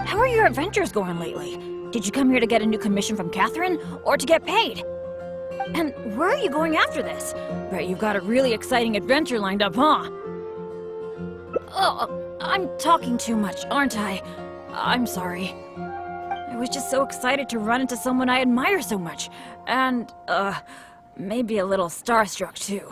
how are your adventures going lately? Did you come here to get a new commission from Catherine, or to get paid? And where are you going after this? Bet you've got a really exciting adventure lined up, huh? Oh, I'm talking too much, aren't I? I'm sorry. I was just so excited to run into someone I admire so much. And, maybe a little starstruck, too.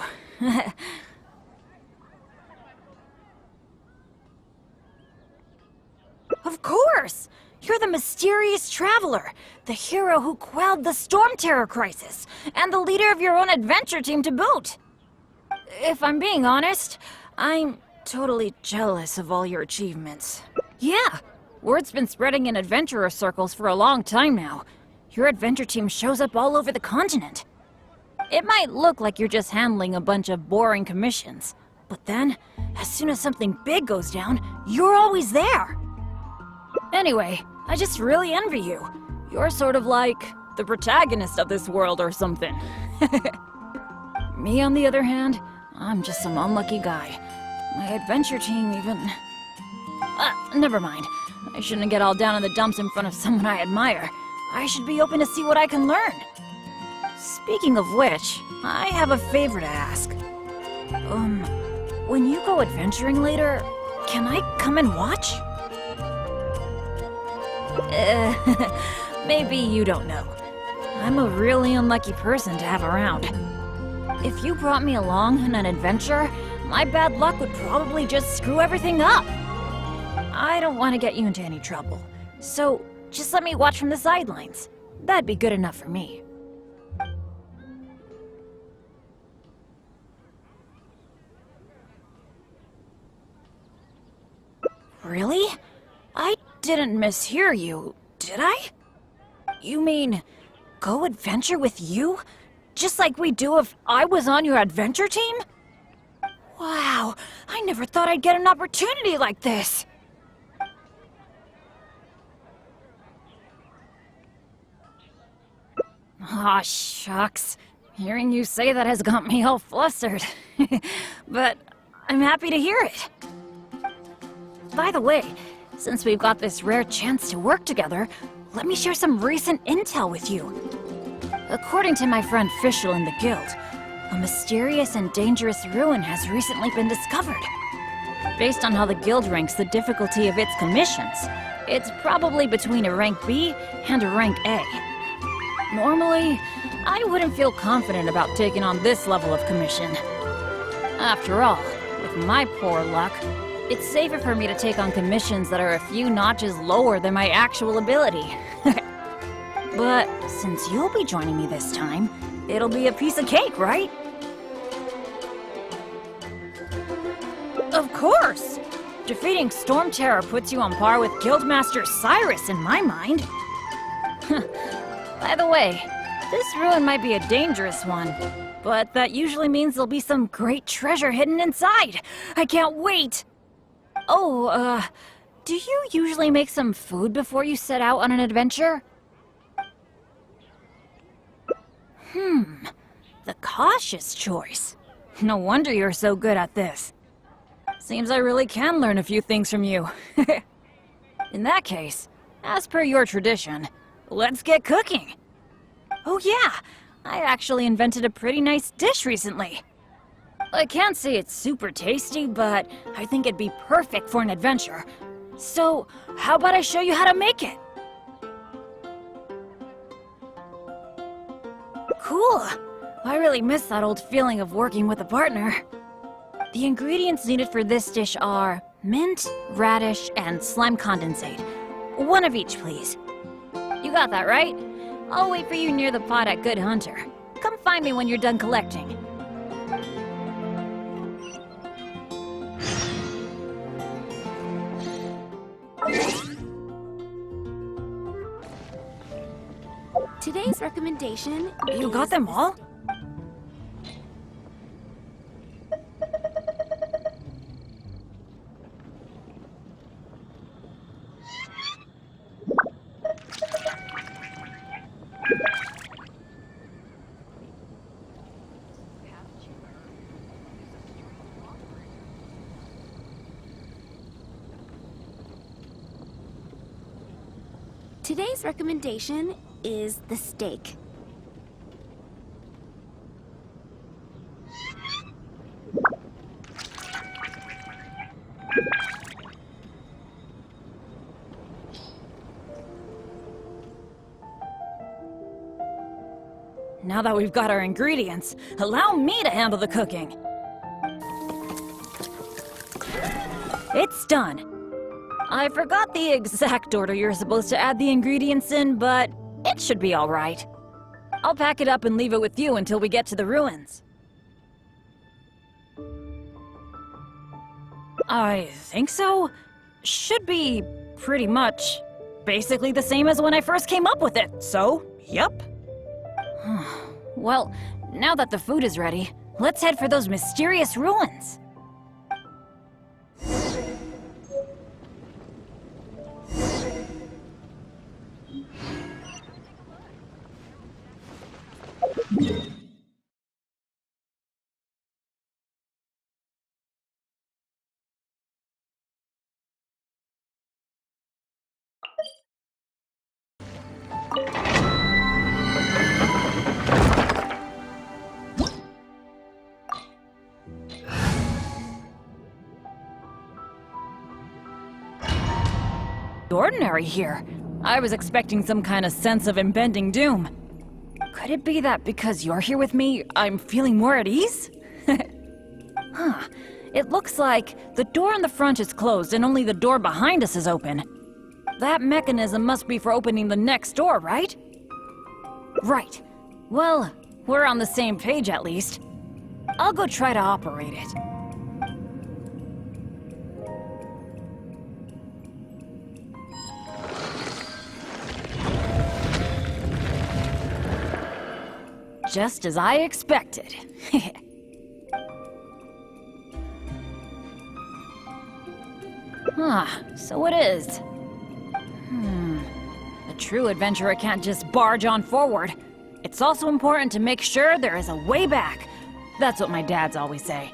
Of course! You're the mysterious traveler, the hero who quelled the Storm Terror crisis, and the leader of your own adventure team to boot. If I'm being honest, I'm totally jealous of all your achievements. Yeah, word's been spreading in adventurer circles for a long time now. Your adventure team shows up all over the continent. It might look like you're just handling a bunch of boring commissions, but then, as soon as something big goes down, you're always there. Anyway, I just really envy you. You're sort of like the protagonist of this world or something. Me, on the other hand, I'm just some unlucky guy. My adventure team even... never mind. I shouldn't get all down in the dumps in front of someone I admire. I should be open to see what I can learn. Speaking of which, I have a favor to ask. When you go adventuring later, can I come and watch? Maybe you don't know. I'm a really unlucky person to have around. If you brought me along on an adventure, my bad luck would probably just screw everything up. I don't want to get you into any trouble, so just let me watch from the sidelines. That'd be good enough for me. Really? I didn't mishear you, did I? You mean, go adventure with you? Just like we do if I was on your adventure team? Wow, I never thought I'd get an opportunity like this! Aw, shucks. Hearing you say that has got me all flustered. But I'm happy to hear it. By the way, since we've got this rare chance to work together, let me share some recent intel with you. According to my friend Fischl in the guild, a mysterious and dangerous ruin has recently been discovered. Based on how the guild ranks the difficulty of its commissions, it's probably between a rank B and a rank A. Normally, I wouldn't feel confident about taking on this level of commission. After all, with my poor luck, it's safer for me to take on commissions that are a few notches lower than my actual ability. But since you'll be joining me this time, it'll be a piece of cake, right? Of course! Defeating Storm Terror puts you on par with Guildmaster Cyrus in my mind. By the way, this ruin might be a dangerous one, but that usually means there'll be some great treasure hidden inside. I can't wait! Oh, do you usually make some food before you set out on an adventure? The cautious choice. No wonder you're so good at this. Seems I really can learn a few things from you. In that case, as per your tradition, let's get cooking. Oh yeah, I actually invented a pretty nice dish recently. I can't say it's super tasty, but I think it'd be perfect for an adventure. So, how about I show you how to make it? Cool! I really miss that old feeling of working with a partner. The ingredients needed for this dish are mint, radish, and slime condensate. One of each, please. You got that, right? I'll wait for you near the pot at Good Hunter. Come find me when you're done collecting. Today's recommendation You got them all? Today's recommendation is the steak. Now that we've got our ingredients, allow me to handle the cooking. It's done. I forgot the exact order you're supposed to add the ingredients in, but it should be all right. I'll pack it up and leave it with you until we get to the ruins. I think so. Should be pretty much basically the same as when I first came up with it, so yep. Well, now that the food is ready, let's head for those mysterious ruins. Ordinary here. I was expecting some kind of sense of impending doom. Could it be that because you're here with me, I'm feeling more at ease? Huh. It looks like the door in the front is closed and only the door behind us is open. That mechanism must be for opening the next door, right? Right. Well, we're on the same page at least. I'll go try to operate it. Just as I expected. So it is. A true adventurer can't just barge on forward. It's also important to make sure there is a way back. That's what my dads always say.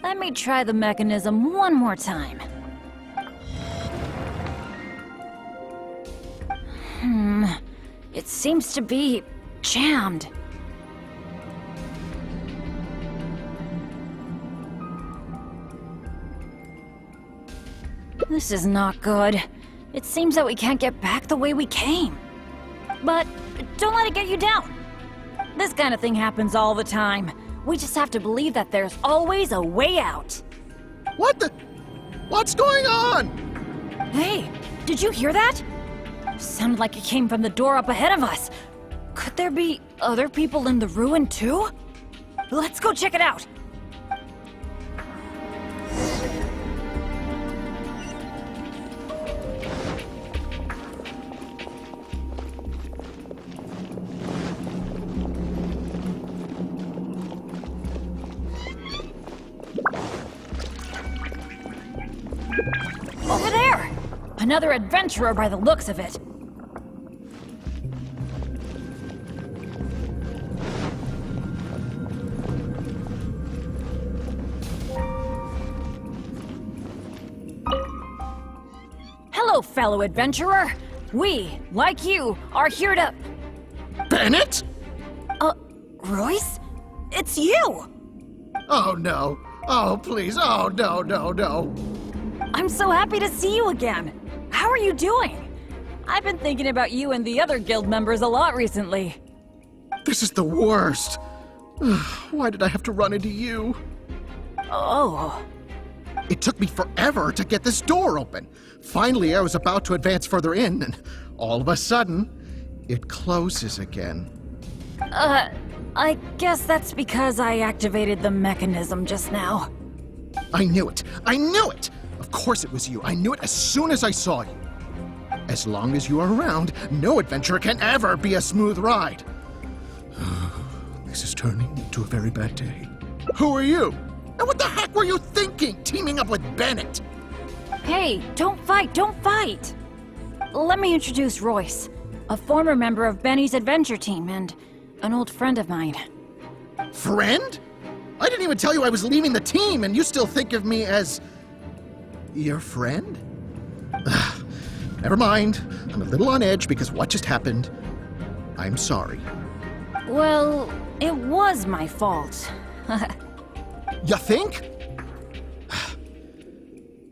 Let me try the mechanism one more time. It seems to be jammed. This is not good. It seems that we can't get back the way we came. But don't let it get you down. This kind of thing happens all the time. We just have to believe that there's always a way out. What's going on? Hey, did you hear that? Sounded like it came from the door up ahead of us. Could there be other people in the ruin too? Let's go check it out. Over there! Another adventurer by the looks of it. Hello, fellow adventurer. We, like you, are here to... Bennet? Royce? It's you! Oh no. Oh please. Oh no. I'm so happy to see you again. How are you doing? I've been thinking about you and the other guild members a lot recently. This is the worst. Why did I have to run into you? Oh. It took me forever to get this door open. Finally, I was about to advance further in, and all of a sudden, it closes again. I guess that's because I activated the mechanism just now. I knew it. Of course it was you. I knew it as soon as I saw you. As long as you are around, no adventure can ever be a smooth ride. This is turning into a very bad day. Who are you? And what the heck were you thinking, teaming up with Bennet? Hey, don't fight! Let me introduce Royce, a former member of Benny's adventure team and an old friend of mine. Friend? I didn't even tell you I was leaving the team, and you still think of me as... your friend? Never mind. I'm a little on edge because what just happened. I'm sorry. Well, it was my fault. You think?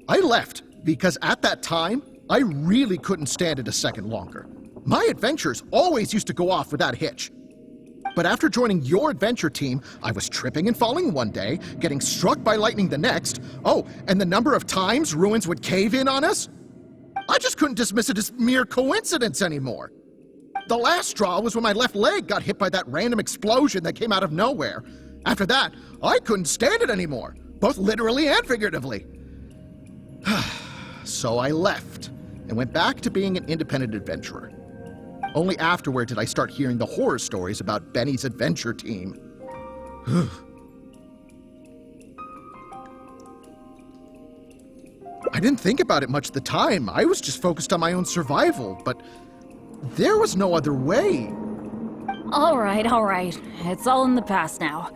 I left because at that time, I really couldn't stand it a second longer. My adventures always used to go off without a hitch. But after joining your adventure team, I was tripping and falling one day, getting struck by lightning the next. Oh, and the number of times ruins would cave in on us? I just couldn't dismiss it as mere coincidence anymore. The last straw was when my left leg got hit by that random explosion that came out of nowhere. After that, I couldn't stand it anymore, both literally and figuratively. So I left and went back to being an independent adventurer. Only afterward did I start hearing the horror stories about Benny's adventure team. I didn't think about it much at the time. I was just focused on my own survival, but there was no other way. All right. It's all in the past now.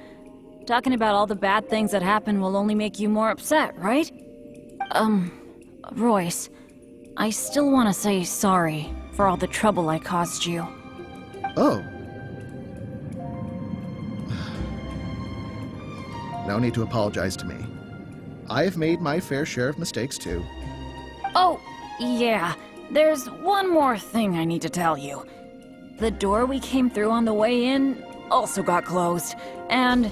Talking about all the bad things that happened will only make you more upset, right? Royce, I still want to say sorry for all the trouble I caused you. Oh. No need to apologize to me. I've made my fair share of mistakes too. Oh, yeah. There's one more thing I need to tell you. The door we came through on the way in also got closed, and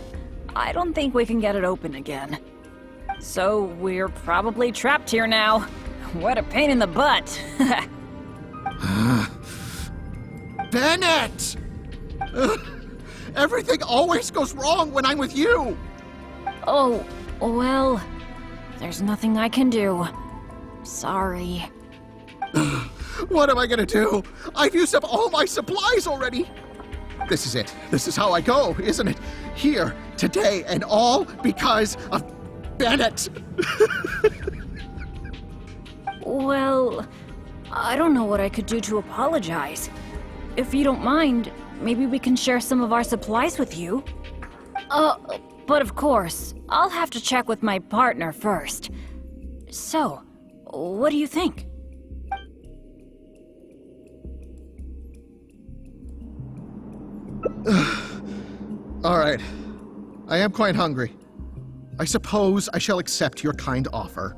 I don't think we can get it open again. So we're probably trapped here now. What a pain in the butt. Bennet! Everything always goes wrong when I'm with you! Oh, well, there's nothing I can do. Sorry. What am I gonna do? I've used up all my supplies already! This is it. This is how I go, isn't it? Here, today, and all because of Bennet! Well, I don't know what I could do to apologize. If you don't mind, maybe we can share some of our supplies with you. But of course, I'll have to check with my partner first. So, what do you think? All right. I am quite hungry. I suppose I shall accept your kind offer.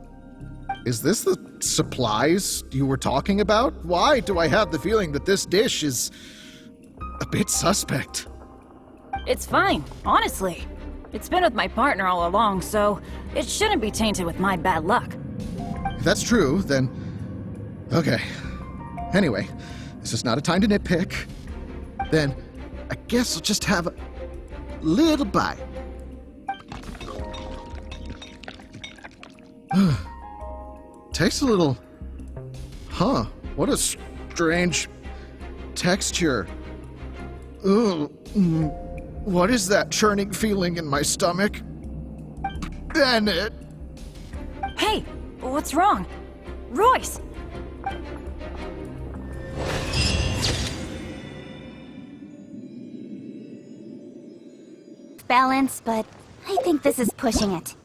Is this the supplies you were talking about? Why do I have the feeling that this dish is a bit suspect? It's fine, honestly. It's been with my partner all along, so it shouldn't be tainted with my bad luck. If that's true, then... Okay. Anyway, this is not a time to nitpick. Then, I guess I'll just have a little bite. Tastes a little... Huh, what a strange texture. Ugh. What is that churning feeling in my stomach? Bennet! Hey, what's wrong? Royce! Balance, but I think this is pushing it.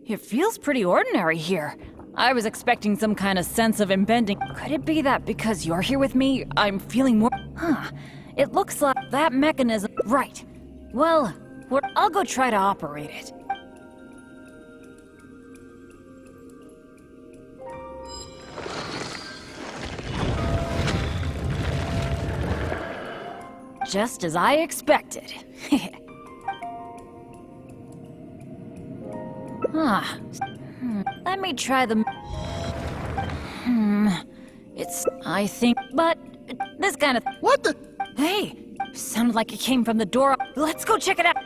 It feels pretty ordinary here. I was expecting some kind of sense of impending. Could it be that because you're here with me, I'm feeling more... Huh. It looks like that mechanism... Right. Well, I'll go try to operate it. Just as I expected. Let me try the... I think... But, this kind of... What the... Hey! Sounded like it came from the door. Let's go check it out!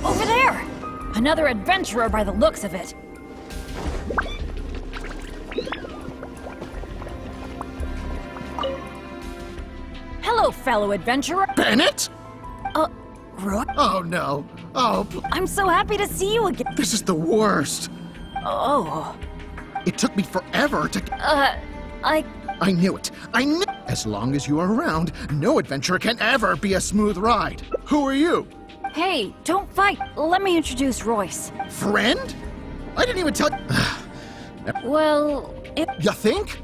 Over there! Another adventurer by the looks of it. Hello, fellow adventurer. Bennet? Roy? Oh, no. Oh, I'm so happy to see you again. this is the worst. Oh, It took me forever to... I knew it. I knew... As long as you are around, no adventure can ever be a smooth ride. Who are you? Hey, don't fight. Let me introduce Royce. Friend? I didn't even tell... Well, You think?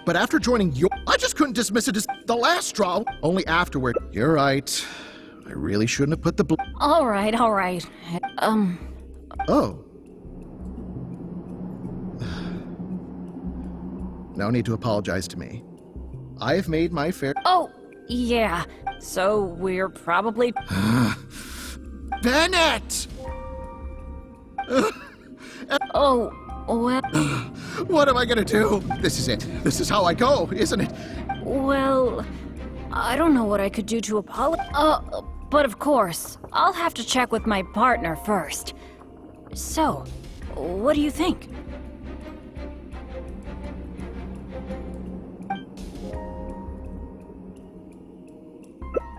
But after joining your... I just couldn't dismiss it as the last straw. Only afterward. You're right. I really shouldn't have put the... all right. Oh. No need to apologize to me. I have made my fair... Oh, yeah. So we're probably... Bennet! Oh, well, What am I gonna do? This is it. This is how I go, isn't it? well, I don't know what I could do to apologize. But of course, I'll have to check with my partner first. So, what do you think?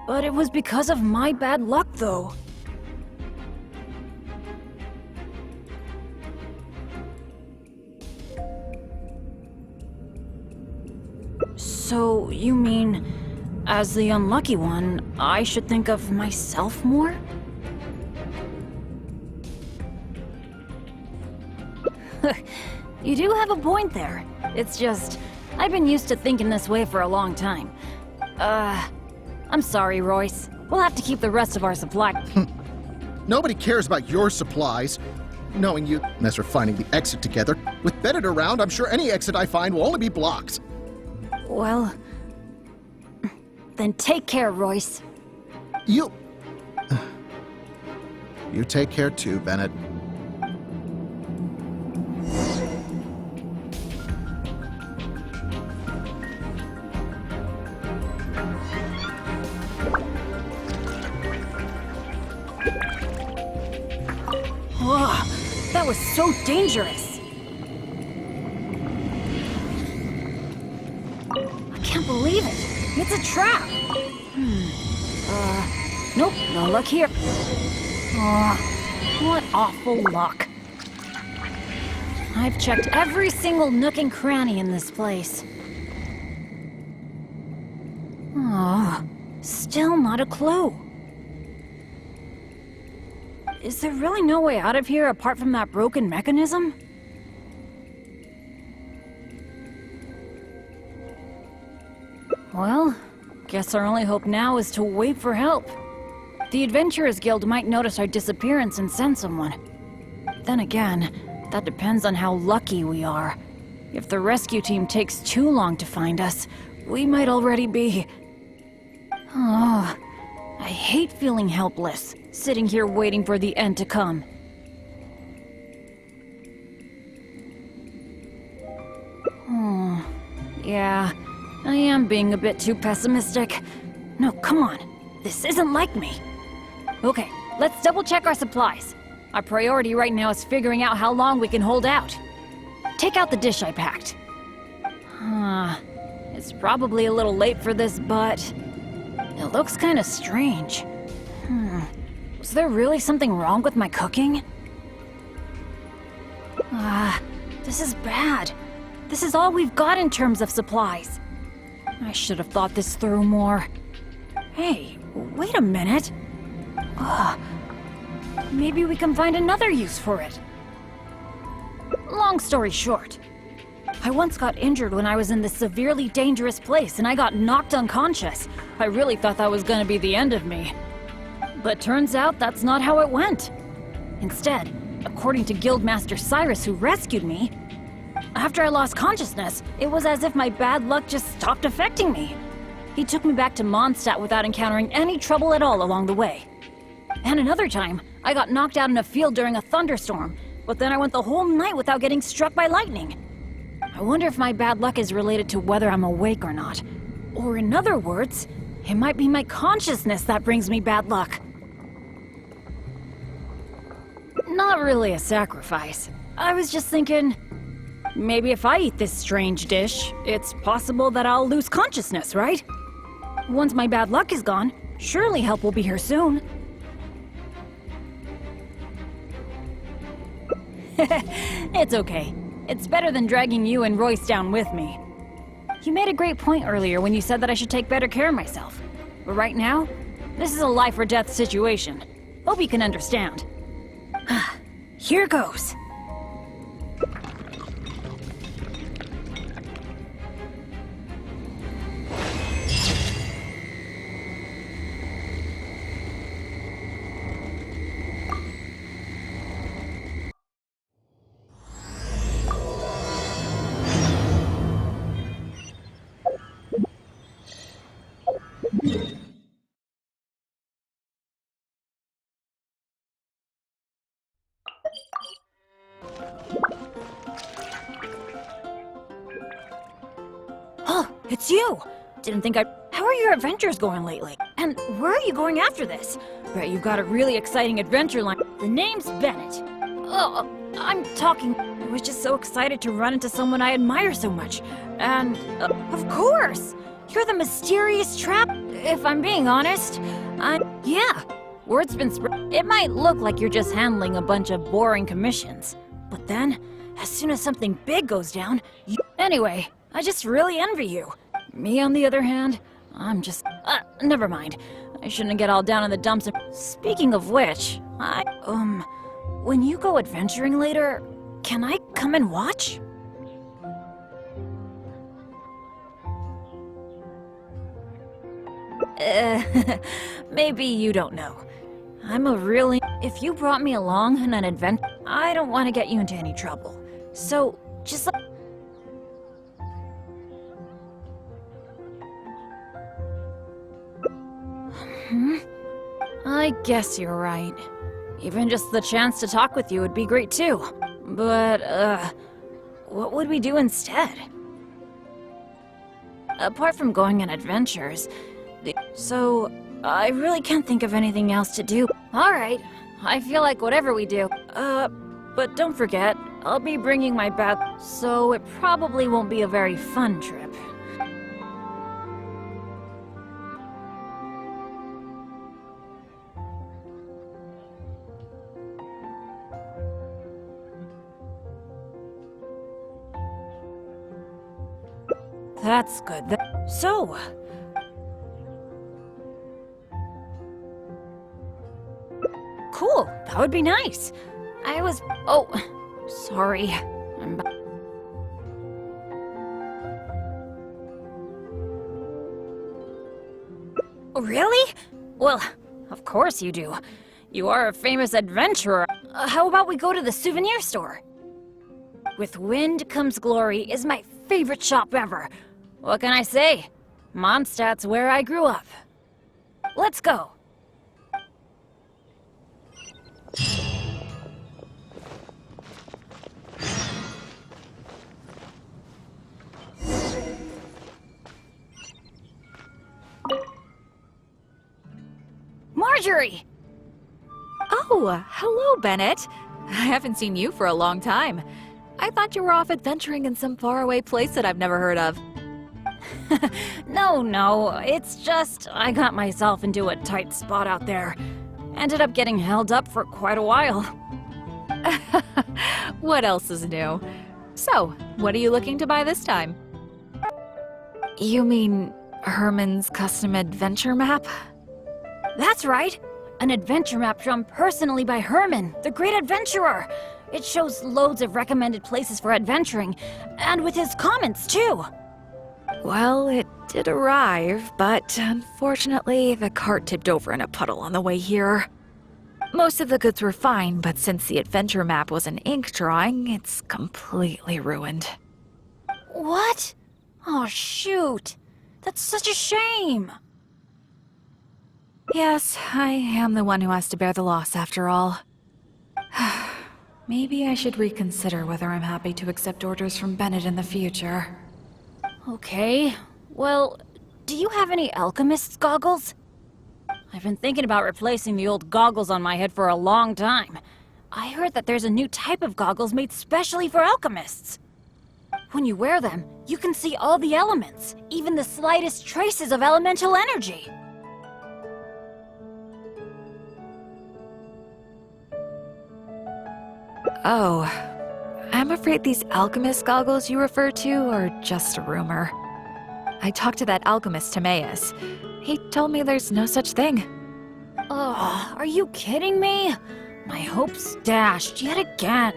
But it was because of my bad luck, though. So, you mean, as the unlucky one, I should think of myself more? You do have a point there. It's just, I've been used to thinking this way for a long time. I'm sorry, Royce. We'll have to keep the rest of our supply. Nobody cares about your supplies. Knowing you, unless we're finding the exit together. With Bennet around, I'm sure any exit I find will only be blocked. Well, then take care, Royce. You take care too, Bennet. Whoa, that was so dangerous. I can't believe it. It's a trap. Nope, no luck here. What awful luck. I've checked every single nook and cranny in this place. Still not a clue. Is there really no way out of here apart from that broken mechanism? Well, guess our only hope now is to wait for help. The Adventurers Guild might notice our disappearance and send someone. Then again, that depends on how lucky we are. If the rescue team takes too long to find us, we might already be... Oh, I hate feeling helpless, sitting here waiting for the end to come. Yeah, I am being a bit too pessimistic. No, come on. This isn't like me. Okay, let's double check our supplies. Our priority right now is figuring out how long we can hold out. Take out the dish I packed. It's probably a little late for this, but it looks kind of strange. Was there really something wrong with my cooking? This is bad. This is all we've got in terms of supplies. I should have thought this through more. Hey, wait a minute. Maybe we can find another use for it. Long story short, I once got injured when I was in this severely dangerous place and I got knocked unconscious. I really thought that was gonna be the end of me. But turns out that's not how it went. Instead, according to Guildmaster Cyrus, who rescued me, after I lost consciousness, it was as if my bad luck just stopped affecting me. He took me back to Mondstadt without encountering any trouble at all along the way. And another time, I got knocked out in a field during a thunderstorm, but then I went the whole night without getting struck by lightning. I wonder if my bad luck is related to whether I'm awake or not. Or in other words, it might be my consciousness that brings me bad luck. Not really a sacrifice. I was just thinking, maybe if I eat this strange dish, it's possible that I'll lose consciousness, right? Once my bad luck is gone, surely help will be here soon. It's okay. It's better than dragging you and Royce down with me. You made a great point earlier when you said that I should take better care of myself. But right now, this is a life or death situation. Hope you can understand. Here goes. Oh, it's you! Didn't think How are your adventures going lately? And where are you going after this? Bet you've got a really exciting adventure line. The name's Bennet. Oh, I'm talking... I was just so excited to run into someone I admire so much. And, of course! You're the mysterious trap... If I'm being honest, yeah. Word's been spread. It might look like you're just handling a bunch of boring commissions. But then, as soon as something big goes down, Anyway, I just really envy you. Me, on the other hand, I'm just... never mind. I shouldn't get all down in the dumps. Speaking of which, when you go adventuring later, can I come and watch? Maybe you don't know. I'm a really... If you brought me along on an adventure, I don't want to get you into any trouble. So, just like... I guess you're right. Even just the chance to talk with you would be great too. But, what would we do instead? Apart from going on adventures... So, I really can't think of anything else to do. Alright, I feel like whatever we do. But don't forget, I'll be bringing my bag, so it probably won't be a very fun trip. That's good. So... Cool, that would be nice. I was... Oh, sorry. Really? Well, of course you do. You are a famous adventurer. How about we go to the souvenir store? With Wind Comes Glory is my favorite shop ever. What can I say? Mondstadt's where I grew up. Let's go. Marjorie! Oh, hello, Bennet. I haven't seen you for a long time. I thought you were off adventuring in some faraway place that I've never heard of. No, it's just I got myself into a tight spot out there. Ended up getting held up for quite a while. What else is new? So, what are you looking to buy this time? You mean Herman's custom adventure map? That's right! An adventure map drawn personally by Herman, the great adventurer! It shows loads of recommended places for adventuring, and with his comments, too! Well, it did arrive, but unfortunately, the cart tipped over in a puddle on the way here. Most of the goods were fine, but since the adventure map was an ink drawing, it's completely ruined. What? Oh, shoot! That's such a shame! Yes, I am the one who has to bear the loss after all. Maybe I should reconsider whether I'm happy to accept orders from Bennet in the future. Okay, well, do you have any alchemist's goggles? I've been thinking about replacing the old goggles on my head for a long time. I heard that there's a new type of goggles made specially for alchemists. When you wear them, you can see all the elements, even the slightest traces of elemental energy. Oh, I'm afraid these alchemist goggles you refer to are just a rumor. I talked to that alchemist Timaeus. He told me there's no such thing. Ugh, are you kidding me? My hopes dashed yet again.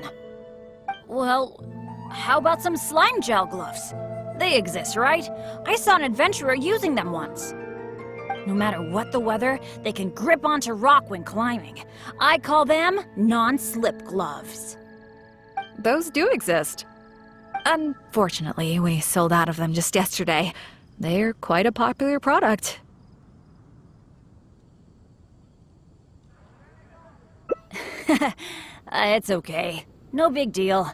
Well, how about some slime gel gloves? They exist, right? I saw an adventurer using them once. No matter what the weather, they can grip onto rock when climbing. I call them non-slip gloves. Those do exist. Unfortunately, we sold out of them just yesterday. They're quite a popular product. It's okay. No big deal.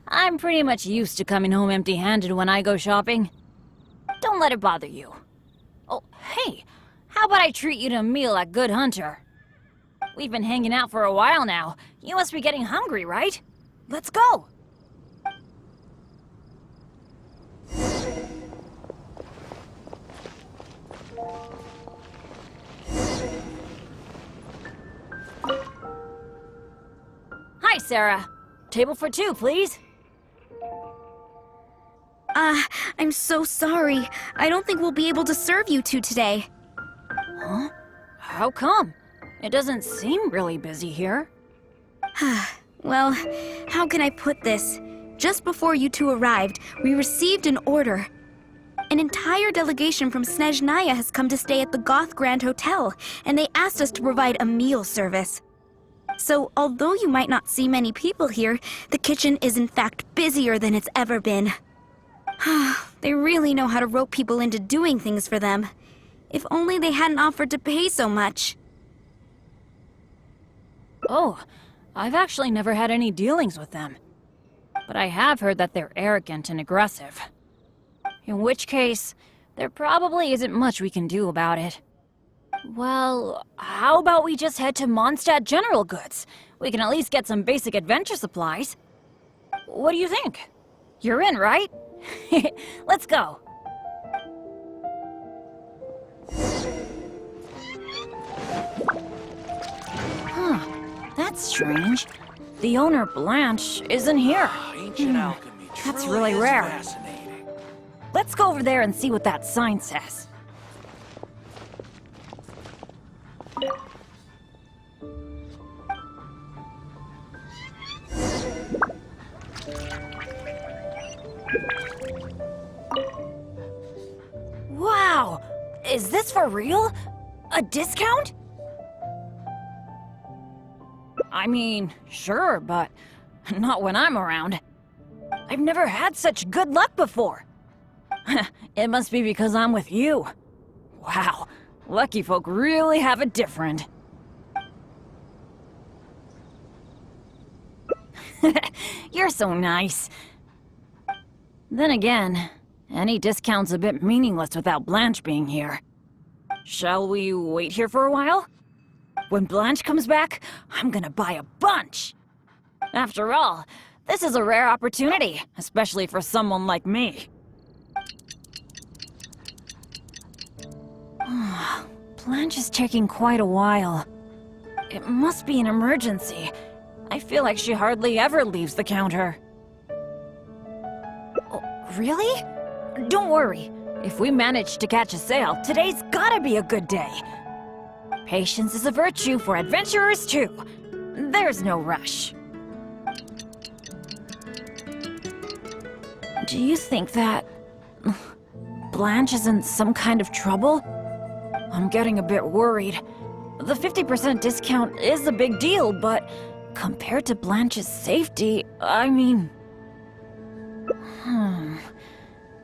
I'm pretty much used to coming home empty-handed when I go shopping. Don't let it bother you. Oh, hey, how about I treat you to a meal at Good Hunter? We've been hanging out for a while now. You must be getting hungry, right? Let's go! Hi, Sarah. Table for two, please. I'm so sorry. I don't think we'll be able to serve you two today. Huh? How come? It doesn't seem really busy here. Well, how can I put this? Just before you two arrived, we received an order. An entire delegation from Snezhnaya has come to stay at the Goth Grand Hotel, and they asked us to provide a meal service. So, although you might not see many people here, the kitchen is in fact busier than it's ever been. They really know how to rope people into doing things for them. If only they hadn't offered to pay so much. Oh, I've actually never had any dealings with them. But I have heard that they're arrogant and aggressive. In which case, there probably isn't much we can do about it. Well, how about we just head to Mondstadt General Goods? We can at least get some basic adventure supplies. What do you think? You're in, right? Let's go. Huh, that's strange. The owner, Blanche, isn't here. Ancient alchemy That's truly really is rare. fascinating. Let's go over there and see what that sign says. Wow! Is this for real? A discount? I mean, sure, but not when I'm around. I've never had such good luck before. It must be because I'm with you. Wow, lucky folk really have it different. You're so nice. Then again, any discount's a bit meaningless without Blanche being here. Shall we wait here for a while? When Blanche comes back, I'm gonna buy a bunch. After all, this is a rare opportunity, especially for someone like me. Blanche is taking quite a while. It must be an emergency. I feel like she hardly ever leaves the counter. Oh, really? Don't worry. If we manage to catch a sale, today's gotta be a good day. Patience is a virtue for adventurers too. There's no rush. Do you think that Blanche is in some kind of trouble? I'm getting a bit worried. The 50% discount is a big deal, but compared to Blanche's safety, I mean...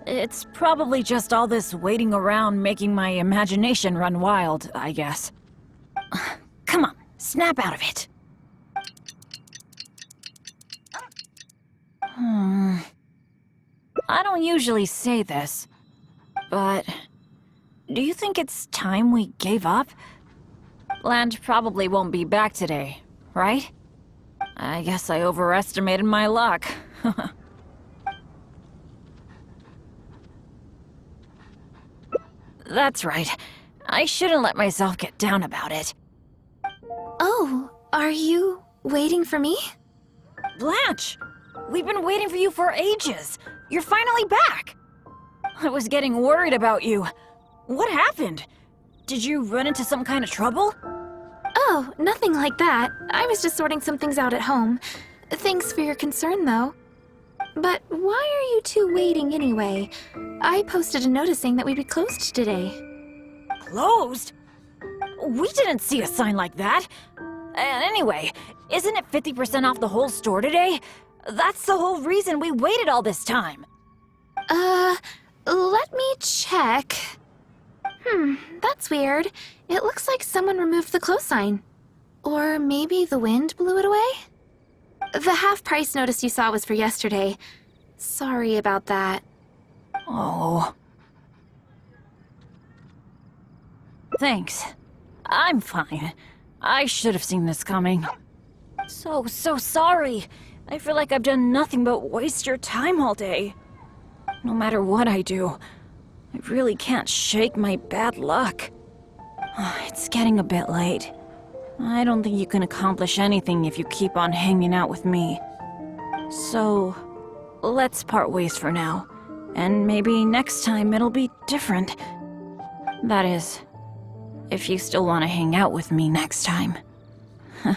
It's probably just all this waiting around making my imagination run wild, I guess. Come on, snap out of it. I don't usually say this, but do you think it's time we gave up? Blanche probably won't be back today, right? I guess I overestimated my luck. That's right. I shouldn't let myself get down about it. Oh, are you waiting for me? Blanche! We've been waiting for you for ages. You're finally back. I was getting worried about you. What happened? Did you run into some kind of trouble? Oh, nothing like that. I was just sorting some things out at home. Thanks for your concern, though. But why are you two waiting anyway? I posted a notice saying that we'd be closed today. Closed? We didn't see a sign like that. And anyway, isn't it 50% off the whole store today? That's the whole reason we waited all this time. Let me check. That's weird. It looks like someone removed the close sign. Or maybe the wind blew it away? The half-price notice you saw was for yesterday. Sorry about that. Oh. Thanks. I'm fine. I should have seen this coming. So sorry. I feel like I've done nothing but waste your time all day. No matter what I do, I really can't shake my bad luck. It's getting a bit late. I don't think you can accomplish anything if you keep on hanging out with me. So, let's part ways for now. And maybe next time it'll be different. That is, if you still want to hang out with me next time. It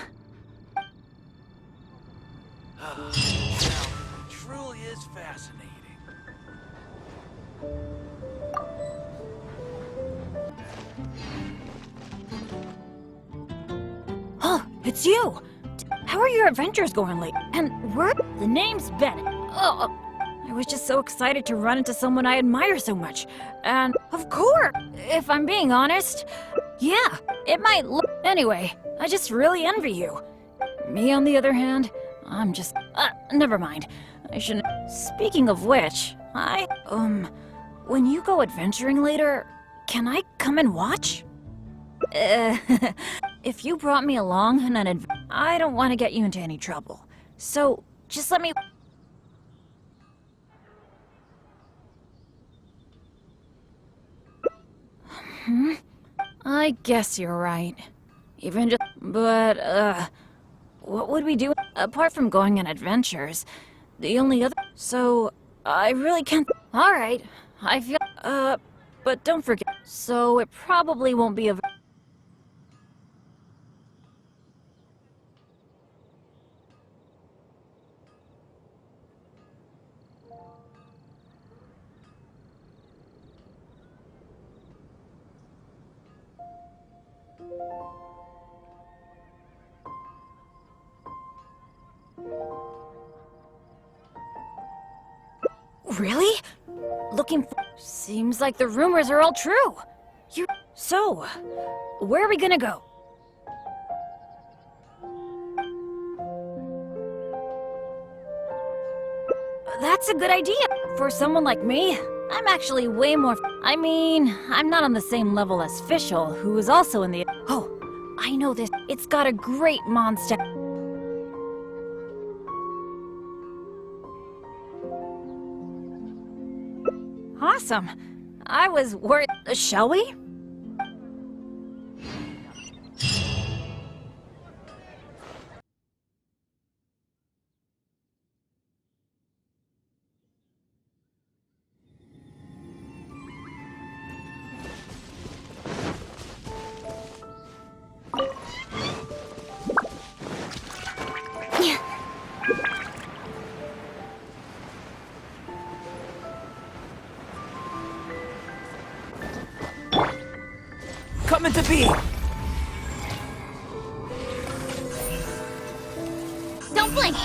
truly is fascinating. Oh, it's you! How are your adventures going lately? And where? The name's Bennet. Oh, I was just so excited to run into someone I admire so much. And, of course, if I'm being honest, yeah, it might look... Anyway, I just really envy you. Me, on the other hand, I'm just... never mind. I shouldn't... Speaking of which, when you go adventuring later, can I come and watch? If you brought me along on an I don't want to get you into any trouble. So, just let me... I guess you're right. Even just... But, what would we do apart from going on adventures? The only other... So, I really can't... Alright, I feel... but don't forget... So, it probably won't be a... Really? Looking for... Seems like the rumors are all true. So, where are we gonna go? That's a good idea. For someone like me, I'm actually way more... I mean, I'm not on the same level as Fischl, who is also in the... Oh, I know this. It's got a great monster. Awesome. I was worried. Shall we? Coming to be! Don't blink!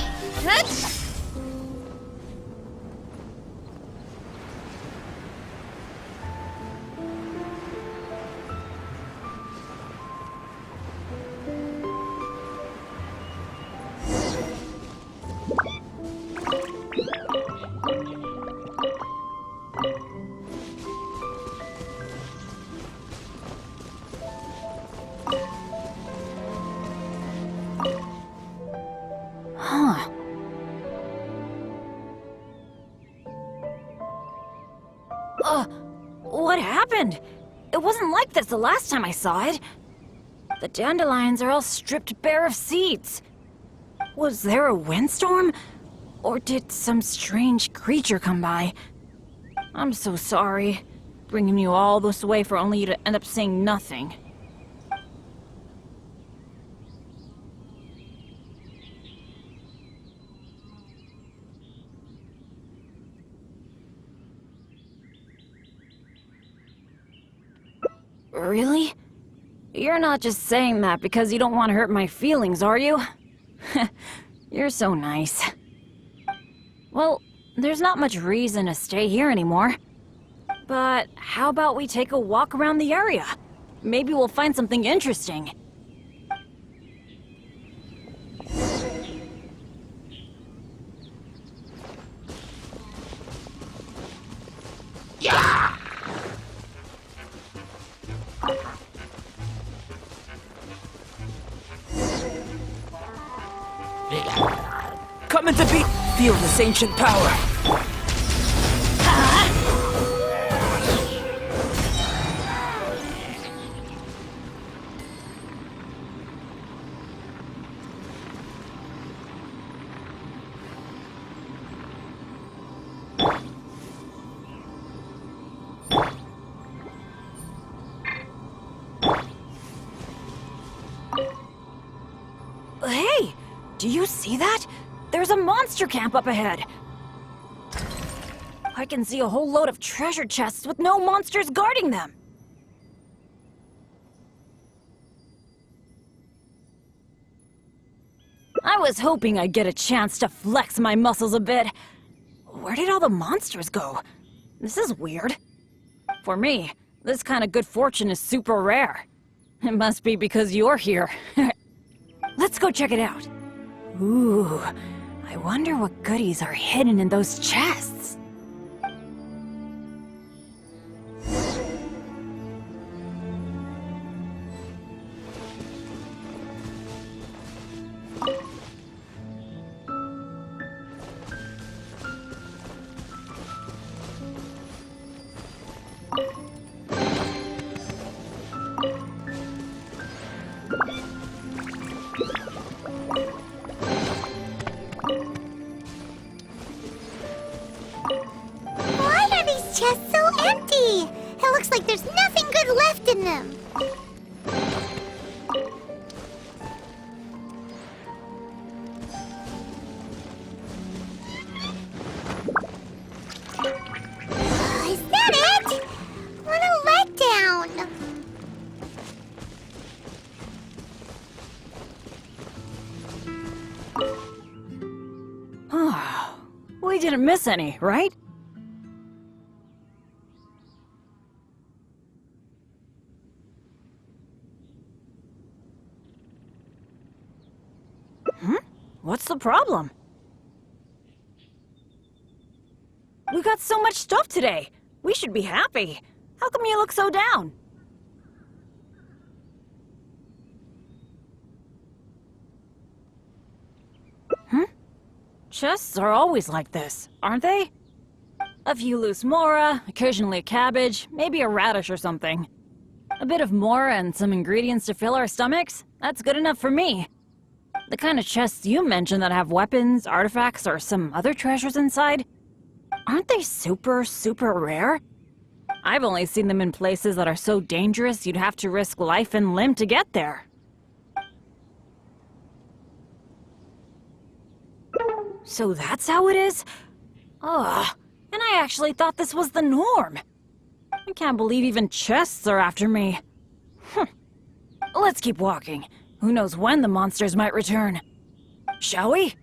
Huh. What happened? It wasn't like this the last time I saw it. The dandelions are all stripped bare of seeds. Was there a windstorm? Or did some strange creature come by? I'm so sorry. Bringing you all this way for only you to end up saying nothing. Really? You're not just saying that because you don't want to hurt my feelings, are you? You're so nice. Well, there's not much reason to stay here anymore. But how about we take a walk around the area? Maybe we'll find something interesting. Coming to be! Feel this ancient power! Hey! Do you see that? There's a monster camp up ahead! I can see a whole load of treasure chests with no monsters guarding them! I was hoping I'd get a chance to flex my muscles a bit. Where did all the monsters go? This is weird. For me, this kind of good fortune is super rare. It must be because you're here. Let's go check it out. Ooh, I wonder what goodies are hidden in those chests. Why are these chests so empty? It looks like there's nothing good left in them. Is that it? What a letdown. Oh, we didn't miss any, right? What's the problem? We got so much stuff today. We should be happy. How come you look so down? Chests are always like this, aren't they? A few loose mora, occasionally a cabbage, maybe a radish or something. A bit of mora and some ingredients to fill our stomachs? That's good enough for me. The kind of chests you mentioned that have weapons, artifacts, or some other treasures inside, aren't they super, super rare? I've only seen them in places that are so dangerous you'd have to risk life and limb to get there. So that's how it is? Ugh, and I actually thought this was the norm. I can't believe even chests are after me. Let's keep walking. Who knows when the monsters might return? Shall we?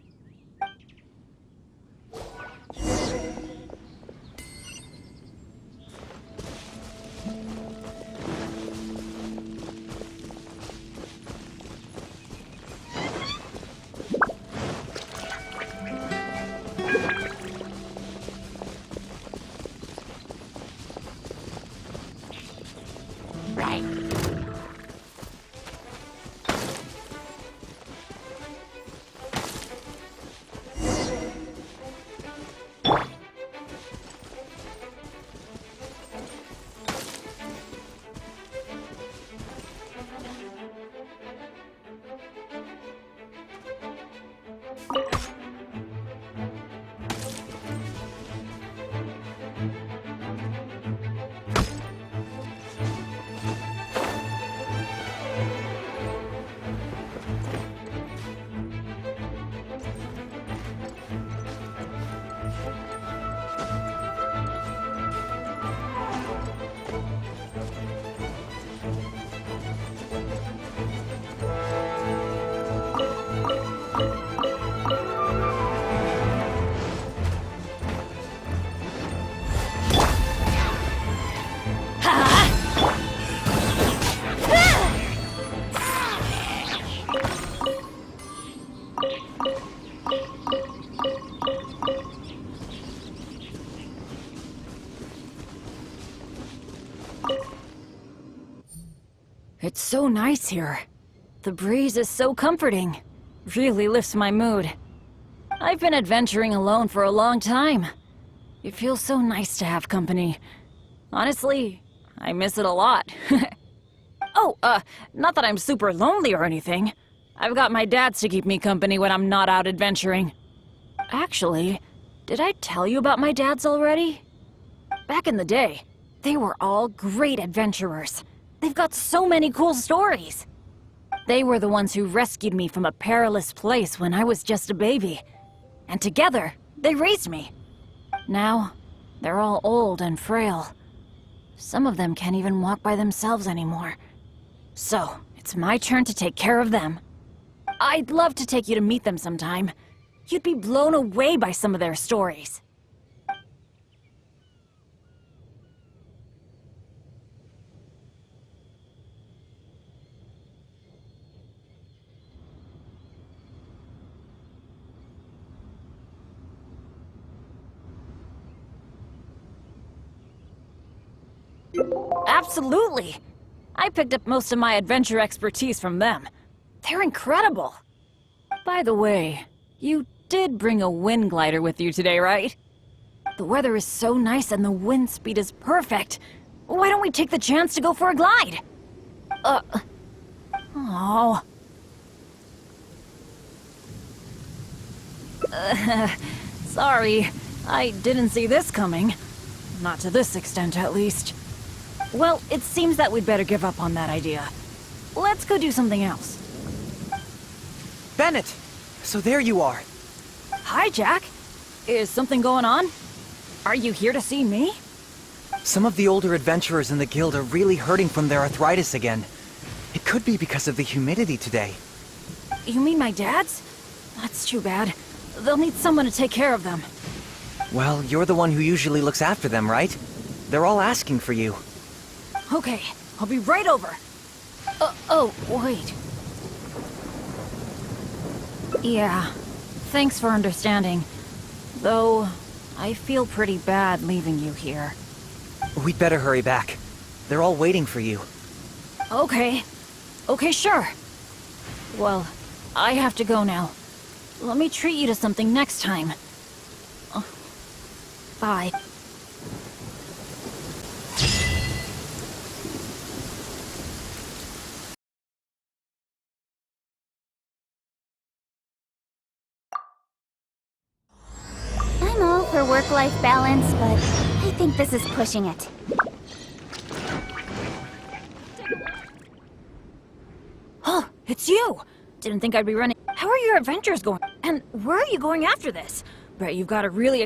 It's so nice here. The breeze is so comforting. Really lifts my mood. I've been adventuring alone for a long time. It feels so nice to have company. Honestly, I miss it a lot. Oh, not that I'm super lonely or anything. I've got my dads to keep me company when I'm not out adventuring. Actually, did I tell you about my dads already? Back in the day, they were all great adventurers. They've got so many cool stories. They were the ones who rescued me from a perilous place when I was just a baby. And together, they raised me. Now, they're all old and frail. Some of them can't even walk by themselves anymore. So, it's my turn to take care of them. I'd love to take you to meet them sometime. You'd be blown away by some of their stories. Absolutely! I picked up most of my adventure expertise from them. They're incredible! By the way, you did bring a wind glider with you today, right? The weather is so nice and the wind speed is perfect. Why don't we take the chance to go for a glide? Oh. Sorry, I didn't see this coming. Not to this extent, at least. Well, it seems that we'd better give up on that idea. Let's go do something else. Bennet! So there you are. Hi, Jack. Is something going on? Are you here to see me? Some of the older adventurers in the guild are really hurting from their arthritis again. It could be because of the humidity today. You mean my dad's? That's too bad. They'll need someone to take care of them. Well, you're the one who usually looks after them, right? They're all asking for you. Okay, I'll be right over. Oh, wait. Yeah, thanks for understanding. Though, I feel pretty bad leaving you here. We'd better hurry back. They're all waiting for you. Okay. Okay, sure. Well, I have to go now. Let me treat you to something next time. Bye. I'm all for work-life balance, but I think this is pushing it. Oh, it's you! Didn't think I'd be running. How are your adventures going? And where are you going after this? Bet you've got a really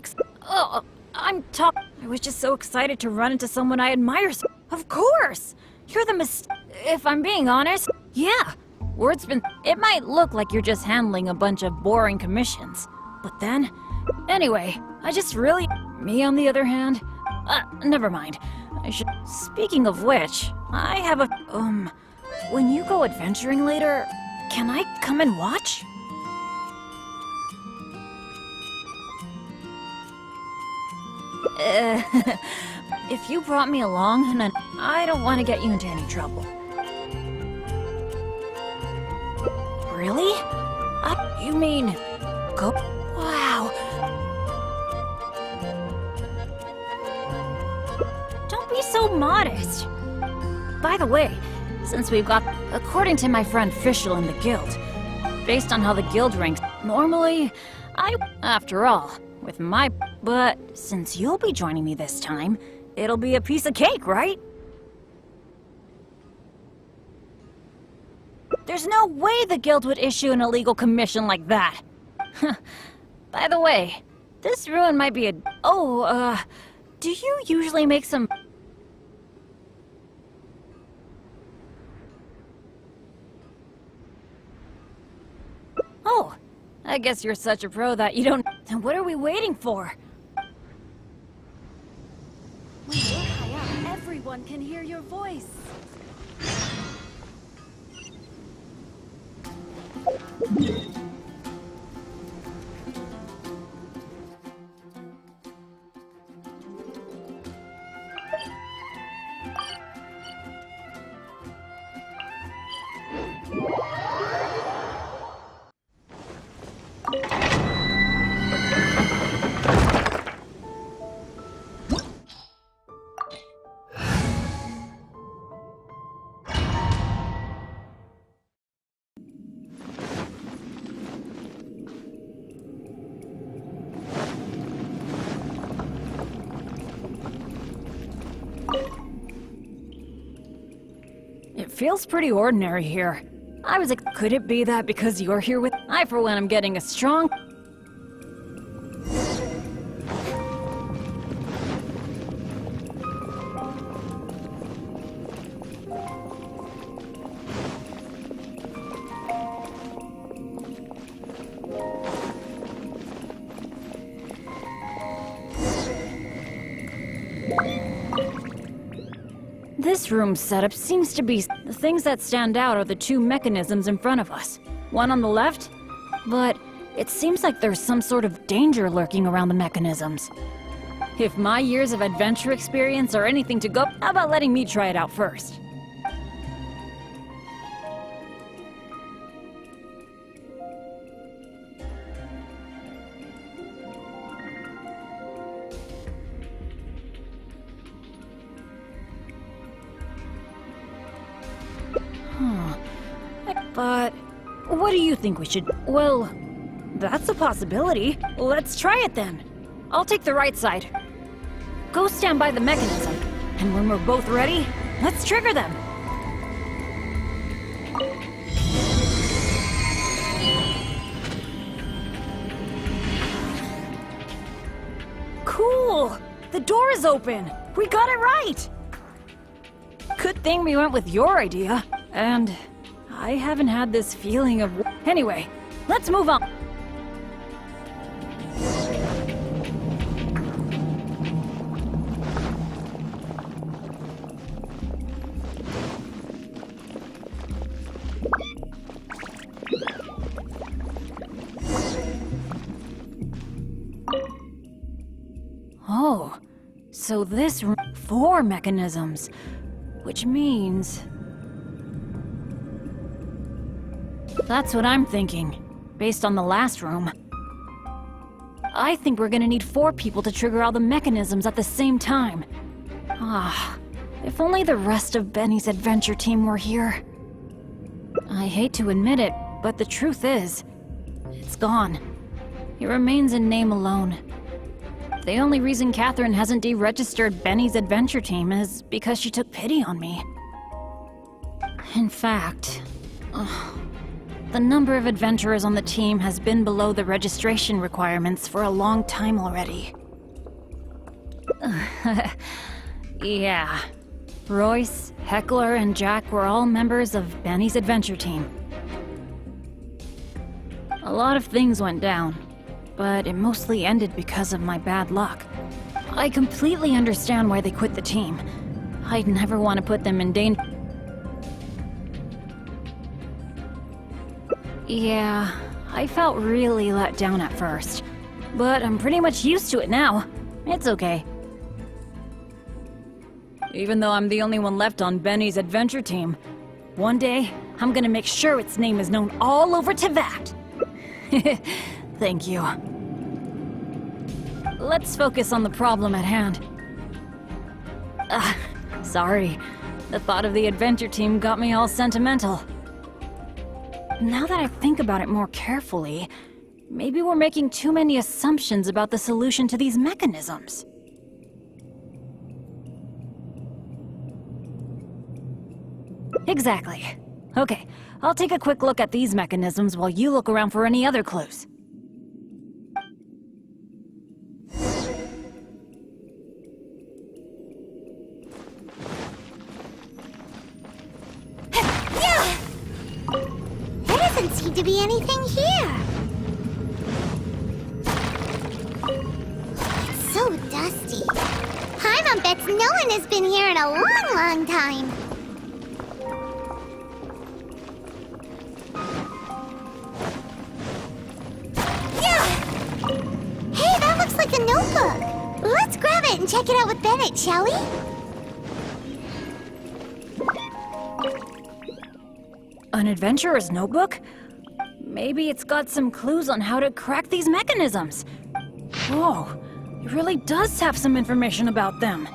I'm talking. I was just so excited to run into someone I admire so. Of course! You're the If I'm being honest, yeah. Word's been. It might look like you're just handling a bunch of boring commissions. But then. Anyway, I just really. Me, on the other hand. Never mind. I should. Speaking of which, I have a. When you go adventuring later, can I come and watch? If you brought me along, then I don't want to get you into any trouble. Really? You mean... go... Wow. Don't be so modest. By the way, since we've got... According to my friend Fischl in the guild, based on how the guild ranks, normally, After all, with my... But since you'll be joining me this time, it'll be a piece of cake, right? There's no way the guild would issue an illegal commission like that. By the way, this ruin might be a... do you usually make some... Oh, I guess you're such a pro that you don't... Then what are we waiting for? When you're high up, everyone can hear your voice. It feels pretty ordinary here. Could it be that because you're here with... I, for one, am getting a strong... This room's setup seems to be... The things that stand out are the two mechanisms in front of us. One on the left, but it seems like there's some sort of danger lurking around the mechanisms. If my years of adventure experience are anything to go, how about letting me try it out first? But what do you think we should... Well, that's a possibility. Let's try it then. I'll take the right side. Go stand by the mechanism. And when we're both ready, let's trigger them. Cool! The door is open! We got it right! Good thing we went with your idea. And... I haven't had this feeling of... Anyway, let's move on. Oh, so this... 4 mechanisms, which means... That's what I'm thinking. based on the last room. I think we're gonna need 4 people to trigger all the mechanisms at the same time. If only the rest of Benny's adventure team were here. I hate to admit it, but the truth is, it's gone. It remains in name alone. The only reason Catherine hasn't deregistered Benny's adventure team is because she took pity on me. In fact, the number of adventurers on the team has been below the registration requirements for a long time already. Yeah. Royce, Heckler, and Jack were all members of Benny's adventure team. A lot of things went down, but it mostly ended because of my bad luck. I completely understand why they quit the team. I'd never want to put them in danger. Yeah, I felt really let down at first, but I'm pretty much used to it now. It's okay. Even though I'm the only one left on Benny's adventure team, one day, I'm gonna make sure its name is known all over Teyvat. Thank you. Let's focus on the problem at hand. Sorry. The thought of the adventure team got me all sentimental. Now that I think about it more carefully, maybe we're making too many assumptions about the solution to these mechanisms. Exactly. Okay, I'll take a quick look at these mechanisms while you look around for any other clues. There doesn't seem to be anything here. It's so dusty. Paimon bets no one has been here in a long, long time. Hey, that looks like a notebook. Let's grab it and check it out with Bennet, shall we? An adventurer's notebook? Maybe it's got some clues on how to crack these mechanisms. Whoa, it really does have some information about them.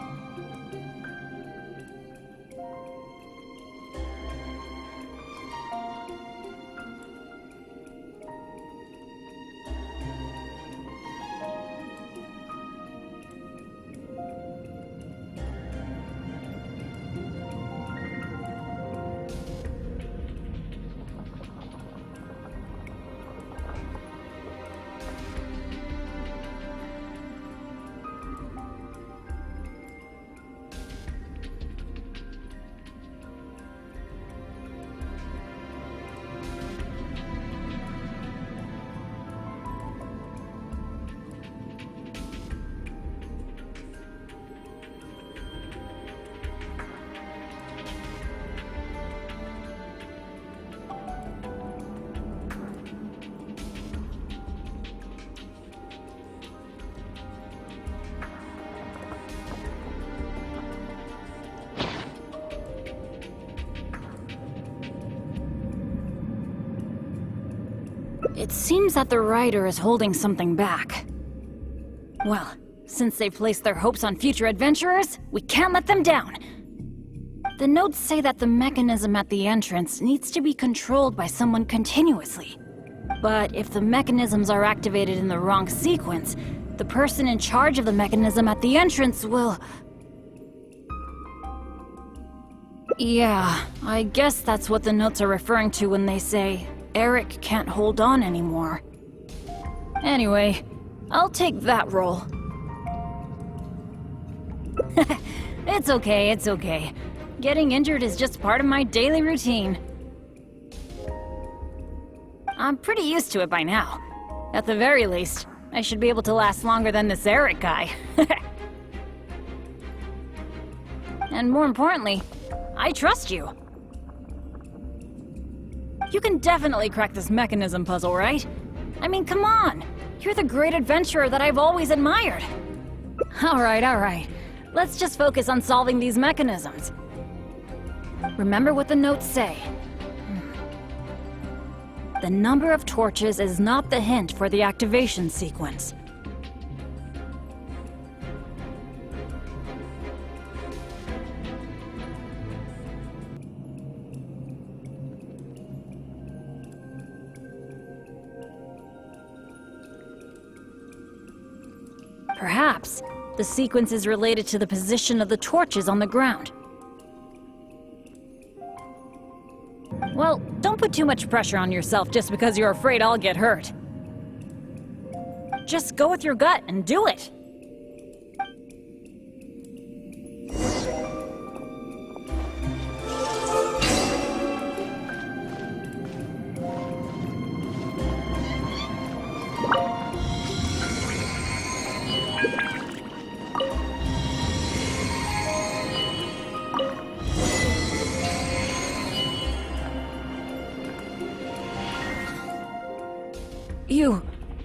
It seems that the writer is holding something back. Well, since they've placed their hopes on future adventurers, we can't let them down. The notes say that the mechanism at the entrance needs to be controlled by someone continuously. But if the mechanisms are activated in the wrong sequence, the person in charge of the mechanism at the entrance will... Yeah, I guess that's what the notes are referring to when they say, Eric can't hold on anymore. Anyway, I'll take that role. It's okay, it's okay. Getting injured is just part of my daily routine. I'm pretty used to it by now. At the very least, I should be able to last longer than this Eric guy. And more importantly, I trust you. You can definitely crack this mechanism puzzle, right? I mean, come on! You're the great adventurer that I've always admired! Alright. Let's just focus on solving these mechanisms. Remember what the notes say. The number of torches is not the hint for the activation sequence. Perhaps the sequence is related to the position of the torches on the ground. Well, don't put too much pressure on yourself just because you're afraid I'll get hurt. Just go with your gut and do it.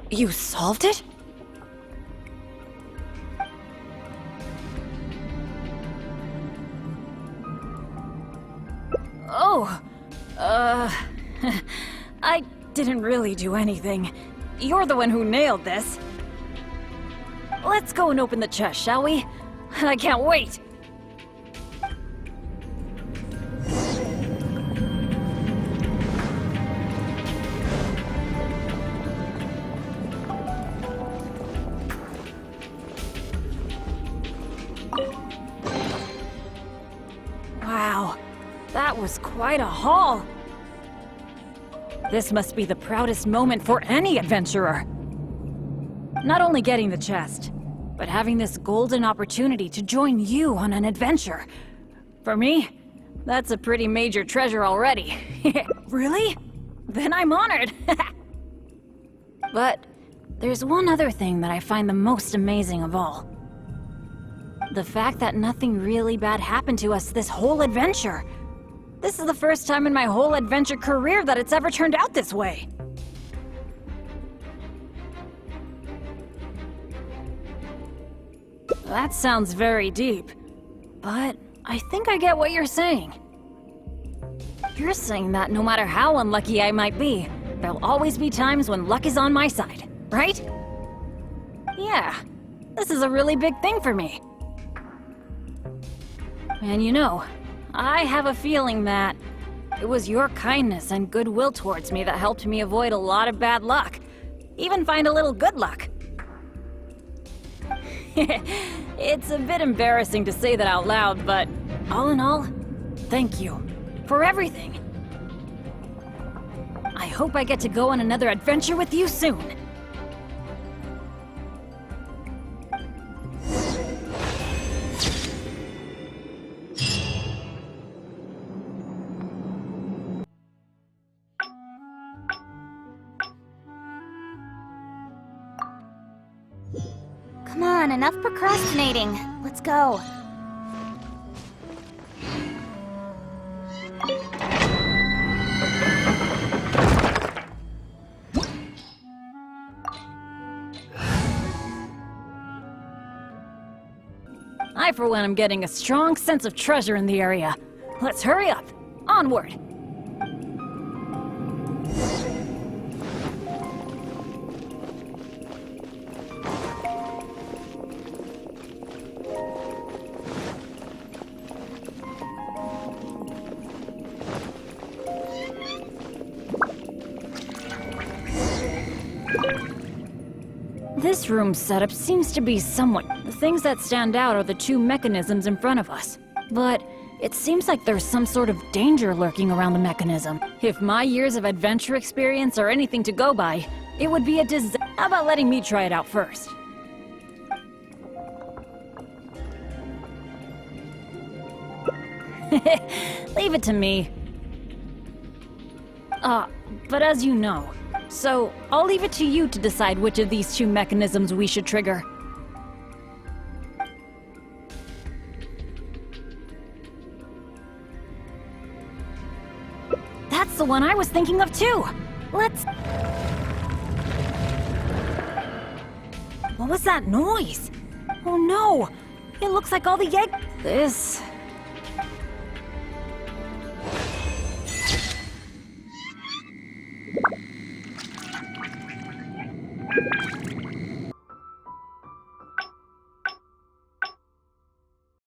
You solved it? Oh, I didn't really do anything. You're the one who nailed this. Let's go and open the chest, shall we? I can't wait. Wow, that was quite a haul. This must be the proudest moment for any adventurer. Not only getting the chest, but having this golden opportunity to join you on an adventure. For me, that's a pretty major treasure already. Really? Then I'm honored. But there's one other thing that I find the most amazing of all. The fact that nothing really bad happened to us this whole adventure. This is the first time in my whole adventure career that it's ever turned out this way. That sounds very deep, but I think I get what you're saying. You're saying that no matter how unlucky I might be, there'll always be times when luck is on my side, right? Yeah, this is a really big thing for me. And you know, I have a feeling that it was your kindness and goodwill towards me that helped me avoid a lot of bad luck. Even find a little good luck. It's a bit embarrassing to say that out loud, but all in all, thank you for everything. I hope I get to go on another adventure with you soon. Come on, enough procrastinating. Let's go. I, for one, am getting a strong sense of treasure in the area. Let's hurry up. Onward. This room's setup seems to be somewhat... The things that stand out are the two mechanisms in front of us. But it seems like there's some sort of danger lurking around the mechanism. If my years of adventure experience are anything to go by, it would be a disaster. How about letting me try it out first? Leave it to me. But as you know, so I'll leave it to you to decide which of these two mechanisms we should trigger. That's the one I was thinking of too. Let's... What was that noise? Oh no! It looks like all the egg... This